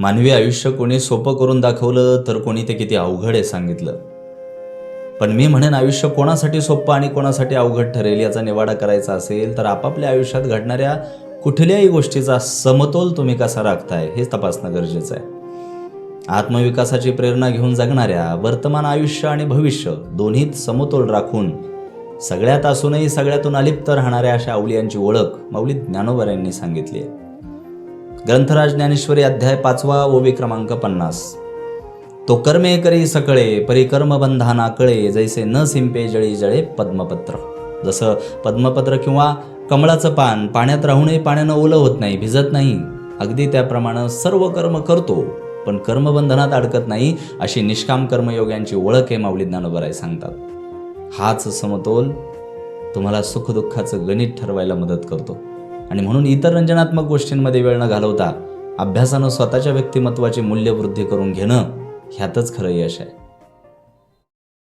मानवी आयुष्य कोणी सोपं करून दाखवलं तर कोणी ते किती अवघड आहे सांगितलं. पण मी म्हणेन आयुष्य कोणासाठी सोपं आणि कोणासाठी अवघड ठरेल याचा निवाडा करायचा असेल तर आपापल्या आयुष्यात घडणाऱ्या कुठल्याही गोष्टीचा समतोल तुम्ही कसा राखताय हे तपासणं गरजेचं आहे. आत्मविकासाची प्रेरणा घेऊन जगणाऱ्या वर्तमान आयुष्य आणि भविष्य दोन्हीत समतोल राखून सगळ्यात असूनही सगळ्यातून अलिप्त राहणाऱ्या अशा अवलियांची ओळख माऊली ज्ञानोबा यांनी सांगितली आहे. ग्रंथराज ज्ञानेश्वरी अध्याय 5 ओवी क्रमांक 50. तो कर्मे करी सकळे परिकर्म बंधाना कळे जैसे न सिंपे जळी जळे पद्मपत्र. जसं पद्मपत्र किंवा कमळाचं पान पाण्यात राहूनही पाण्यानं ओलं होत नाही, भिजत नाही, अगदी त्याप्रमाणे सर्व कर्म करतो पण कर्मबंधनात अडकत नाही, अशी निष्काम कर्मयोग्यांची ओळख आहे माऊली ज्ञानोबा सांगतात. हाच समतोल तुम्हाला सुखदुःखाचं गणित ठरवायला मदत करतो आणि म्हणून इतर रंजनात्मक गोष्टींमध्ये वेळ न घालवता अभ्यासानं स्वतःच्या व्यक्तिमत्वाची मूल्यवृद्धी करून घेणं ह्यातच खरं यश आहे.